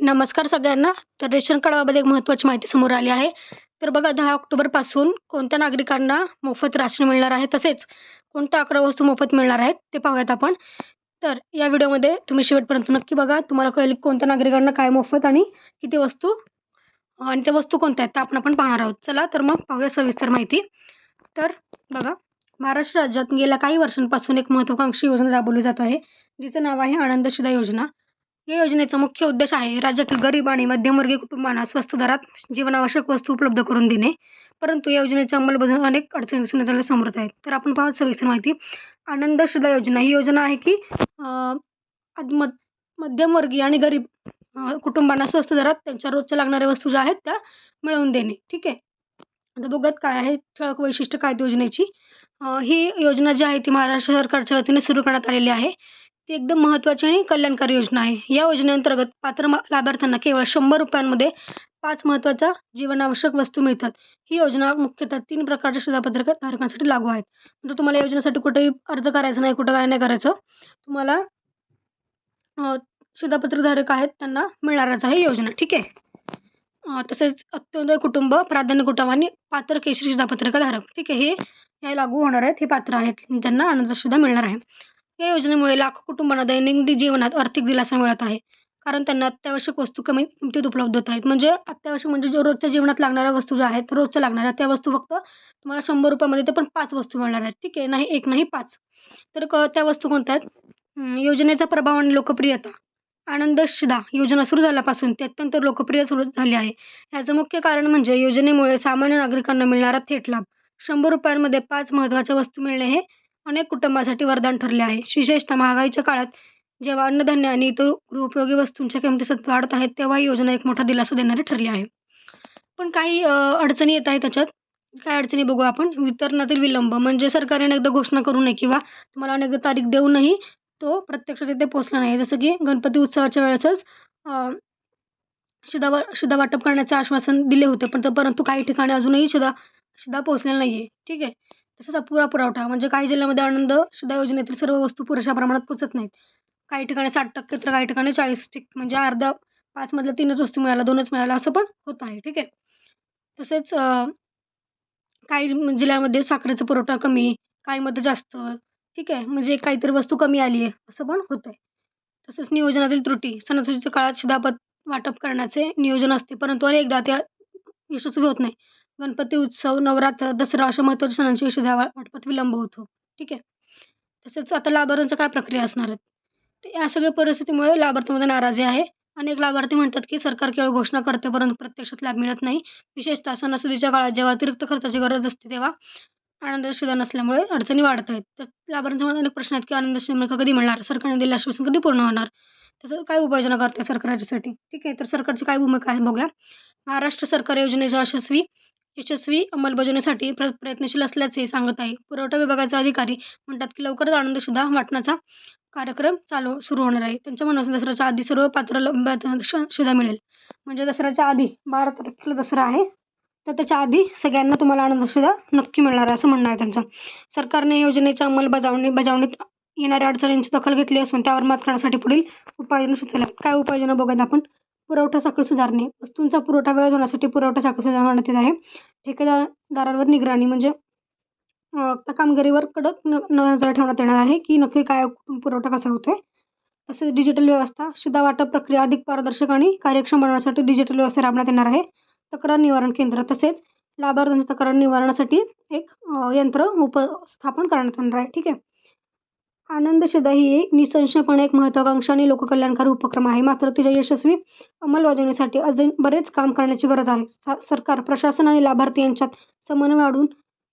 नमस्कार सगळ्यांना. तर रेशन कार्डाबाबत एक महत्त्वाची माहिती समोर आली आहे. तर बघा 10 ऑक्टोबरपासून कोणत्या नागरिकांना मोफत राशन मिळणार आहे, तसेच कोणत्या 11 वस्तू मोफत मिळणार आहेत ते पाहूयात आपण. तर या व्हिडिओमध्ये तुम्ही शेवटपर्यंत नक्की बघा. तुम्हाला कळेल की कोणत्या नागरिकांना काय मोफत आणि किती वस्तू आणि त्या वस्तू कोणत्या आहेत त्या आपण पाहणार आहोत. चला तर मग पाहूया सविस्तर माहिती. तर बघा, महाराष्ट्र राज्यात गेल्या काही वर्षांपासून एक महत्त्वाकांक्षी योजना राबवली जात आहे, जिचं नाव आहे आनंद शिधा योजना. या योजनेचा मुख्य उद्देश आहे राज्यातील गरीब आणि मध्यमवर्गीय कुटुंबांना स्वस्त दरात जीवनावश्यक वस्तू उपलब्ध करून देणे. परंतु या योजनेच्या अंमलबजावणीत अनेक अडचणी दिसून येताना समोर आहेत. तर आपण पाहू सविस्तर माहिती. आनंद शिधा योजना ही योजना आहे की मध्यमवर्गीय आणि गरीब कुटुंबांना स्वस्त दरात त्यांच्या रोजच्या लागणाऱ्या वस्तू ज्या आहेत त्या मिळवून देणे. ठीक आहे. आता बघूयात काय आहे ठळक वैशिष्ट्य काय त्या योजनेची. ही योजना जी आहे ती महाराष्ट्र सरकारच्या वतीने सुरू करण्यात आलेली आहे. ती एकदम महत्त्वाची आणि कल्याणकारी योजना आहे. या योजनेअंतर्गत पात्र लाभार्थ्यांना केवळ ₹100 5 महत्त्वाच्या जीवनावश्यक वस्तू मिळतात. ही योजना मुख्यतः 3 प्रकारच्या शिधापत्रक धारकांसाठी लागू आहेत. म्हणजे तुम्हाला या योजनेसाठी कुठेही अर्ज करायचा नाही, कुठं काय नाही करायचं. तुम्हाला शिधापत्रधारक आहेत त्यांना मिळणारच आहे ही योजना. ठीक आहे. तसेच अंत्योदय कुटुंब, प्राधान्य कुटुंब आणि पात्र केशरी शिधापत्रकधारक. ठीक आहे. हे हे लागू होणार आहेत. हे पात्र आहेत ज्यांना आनंद शिधा मिळणार आहे. या योजनेमुळे लाखो कुटुंबांना दैनंदिन जीवनात आर्थिक दिलासा मिळत आहे. कारण त्यांना अत्यावश्यक वस्तू कमी किमतीत उपलब्ध होत आहेत. म्हणजे अत्यावश्यक म्हणजे जो रोजच्या जीवनात लागणाऱ्या वस्तू ज्या आहेत, रोजच्या लागणाऱ्या त्या वस्तू फक्त तुम्हाला ₹100 ते पण 5 वस्तू मिळणार आहेत. ठीक आहे. नाही 1 नाही 5. तर त्या वस्तू कोणत्या आहेत? योजनेचा प्रभाव आणि लोकप्रियता. आनंद शिधा योजना सुरू झाल्यापासून ती अत्यंत लोकप्रिय सुरू झाली आहे. याचं मुख्य कारण म्हणजे योजनेमुळे सामान्य नागरिकांना मिळणारा थेट लाभ. ₹100 5 महत्त्वाच्या वस्तू मिळणे हे अनेक कुटुंबासाठी वरदान ठरले आहे. विशेषतः महागाईच्या काळात जेव्हा अन्नधान्य आणि इतर गृहोपयोगी वस्तूंच्या किमती सतत वाढत आहेत, तेव्हा ही योजना एक मोठा दिलासा देणारी ठरली आहे. पण काही अडचणी येत आहेत त्याच्यात. काय अडचणी बघू आपण. वितरणातील विलंब म्हणजे सरकारने अनेकदा घोषणा करू नये किंवा तुम्हाला अनेकदा तारीख देऊनही तो प्रत्यक्षात तिथे पोहोचला नाही. जसं की गणपती उत्सवाच्या वेळेसच शिधा वाटप करण्याचे आश्वासन दिले होते, परंतु काही ठिकाणी अजूनही शिधा पोहोचलेला नाही आहे. ठीक आहे. तसंच अपुरा पुरवठा म्हणजे काही जिल्ह्यामध्ये आनंद शिधा योजनेतील सर्व वस्तू पुरेशा प्रमाणात पोहोचत नाहीत. काही ठिकाणी 60% तर काही ठिकाणी 40% म्हणजे अर्ध्या 5 मधल्या 3च वस्तू मिळाल्या, 2च मिळाल्या असं पण होत आहे. ठीक आहे. तसेच काही जिल्ह्यांमध्ये साखरेचा पुरवठा कमी, काहीमध्ये जास्त. ठीक आहे. म्हणजे काहीतरी वस्तू कमी आली आहे असं पण होत आहे. तसेच नियोजनातील त्रुटी. सणासुदीच्या काळात शिधापत वाटप करण्याचे नियोजन असते, परंतु अनेकदा त्या यशस्वी होत नाही. गणपती उत्सव, नवरात्र, दसरा अशा महत्त्वाच्या सणांची शिधा वाटपात विलंब होतो. ठीक आहे. तसेच आता लाभार्थ्यांच्या काय प्रक्रिया असणार आहेत. तर या सगळ्या परिस्थितीमुळे लाभार्थ्यांमध्ये नाराजी आहे. अनेक लाभार्थी म्हणतात की सरकार केवळ घोषणा करते, परंतु प्रत्यक्षात लाभ मिळत नाही. विशेषतः सणासुदीच्या काळात जेव्हा अतिरिक्त खर्चाची गरज असते, तेव्हा आनंद शिधा नसल्यामुळे अडचणी वाढत आहेत. तर लाभार्थ्यांमध्ये अनेक प्रश्न आहेत की आनंद शिधा कधी मिळणार? सरकारने दिलेलं आश्वासन कधी पूर्ण होणार? त्याचं काय उपाययोजना करते सरकार याच्यासाठी? ठीक आहे. तर सरकारची काय भूमिका आहे बघूया. महाराष्ट्र सरकार योजनेच्या यशस्वी अंमलबजावणीसाठी प्रयत्नशील असल्याचे सांगत आहे. पुरवठा विभागाचे अधिकारी म्हणतात की लवकरच आनंद शिधा वाटण्याचा कार्यक्रम सुरू होणार आहे. त्यांच्या म्हणण्यानुसार दसऱ्याच्या आधी सर्व पात्र लाभार्थ्यांना शिधा मिळेल. म्हणजे दसऱ्याच्या आधी 12 तारखेला दसरा आहे, तर त्याच्या आधी सगळ्यांना तुम्हाला आनंद शिधा नक्की मिळणार आहे असं म्हणणं आहे त्यांचं. सरकारने योजनेच्या अंमलबजावणीत येणाऱ्या अडचणींची दखल घेतली असून त्यावर मात करण्यासाठी पुढील उपाययोजना सुचवल्या. काय उपाययोजना बघूयात आपण. पुरवठा साखळी सुधारणे. वस्तूंचा पुरवठा वेळेत होण्यासाठी पुरवठा साखळी सुधारण्यात येत आहे. ठेकेदारांवर निगराणी म्हणजे त्या कामगिरीवर कडक नजर ठेवण्यात येणार आहे की नक्की काय पुरवठा कसा होतोय. तसेच डिजिटल व्यवस्था. शिधा वाटप प्रक्रिया अधिक पारदर्शक आणि कार्यक्षम बनवण्यासाठी डिजिटल व्यवस्था राबवण्यात येणार आहे. तक्रार निवारण केंद्र. तसेच लाभार्थ्यांच्या तक्रार निवारणासाठी एक यंत्र स्थापन करण्यात येणार आहे. ठीक आहे. आनंद शिधा ही निःसंशयपणे एक महत्त्वाकांक्षी आणि लोककल्याणकारी उपक्रम आहे. मात्र तिच्या यशस्वी अंमलबजावणीसाठी अजून बरेच काम करण्याची गरज आहे. सरकार, प्रशासन आणि लाभार्थी यांच्यात समन्वय वाढवून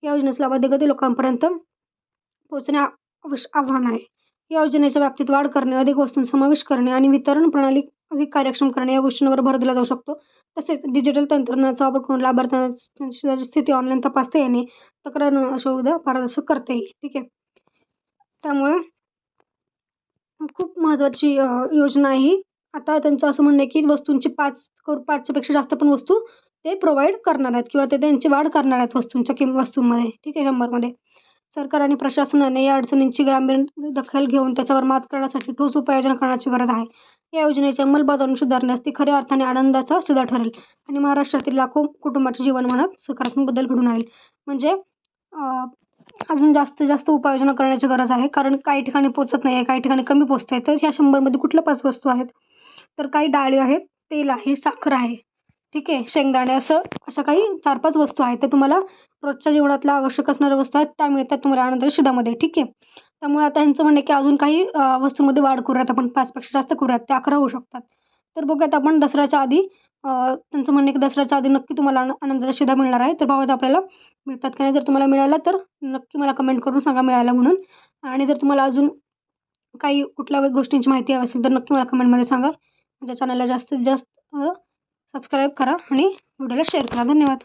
या योजनेचा लाभ अधिकाधिक लोकांपर्यंत पोहोचणे आव्हान आहे. या योजनेच्या व्याप्तीत वाढ करणे, अधिक वस्तूंचा समावेश करणे आणि वितरण प्रणाली अधिक कार्यक्षम करणे या गोष्टींवर भर दिला जाऊ शकतो. तसेच डिजिटल तंत्रज्ञानाचा वापर करून लाभार्थ्यांची स्थिती ऑनलाईन तपासता येणे, तक्रार सुविधा पारदर्शक करता येईल. ठीक आहे. त्यामुळे खूप महत्त्वाची योजना आहे ही. आता त्यांचं असं म्हणणं आहे की वस्तूंची 5च्या पेक्षा जास्त पण वस्तू ते प्रोव्हाइड करणार आहेत किंवा ते त्यांची वाढ करणार आहेत वस्तूंच्या वस्तूंमध्ये. ठीक आहे. 100मध्ये सरकार आणि प्रशासनाने या अडचणींची गंभीर दखल घेऊन त्याच्यावर मात करण्यासाठी ठोस उपाययोजना करण्याची गरज आहे. या योजनेची अंमलबजावणी सुधारण्यास ती खऱ्या अर्थाने आनंदाचा शिधा ठरेल आणि महाराष्ट्रातील लाखो कुटुंबाच्या जीवनमानात सकारात्मक बदल घडून आणेल. म्हणजे अजून जास्तीत जास्त उपाययोजना करण्याची गरज आहे, कारण काही ठिकाणी पोचत नाही आहे, काही ठिकाणी कमी पोचत आहे. तर ह्या 100मध्ये कुठल्या 5 वस्तू आहेत? तर काही डाळी आहेत, तेल आहे, साखर आहे, ठीक आहे, शेंगदाणे, अशा काही 4-5 वस्तू आहेत. त्या तुम्हाला रोजच्या जीवनातल्या आवश्यक असणाऱ्या वस्तू आहेत, त्या मिळतात तुम्हाला आनंदाच्या शिधामध्ये, ठीक आहे. त्यामुळे आता ह्यांचं म्हणणं आहे की अजून काही वस्तूंमध्ये वाढ करूयात, आपण 5 पेक्षा जास्त करूयात, ते 11 होऊ शकतात. तर बघूयात आपण दसऱ्याच्या आधी त्यांचं म्हणणं आहे की दसऱ्याच्या आधी नक्की तुम्हाला आनंदाचा शिधा मिळणार आहे. तर पाहूयात आपल्याला मिळतात का नाही. जर तुम्हाला मिळाला तर नक्की मला कमेंट करून सांगा मिळाला म्हणून. आणि जर तुम्हाला अजून काही कुठल्या गोष्टींची माहिती हवी असेल तर नक्की मला कमेंटमध्ये सांगा. माझ्या चॅनलला जास्तीत जास्त सबस्क्राईब करा आणि व्हिडिओला शेअर करा. धन्यवाद.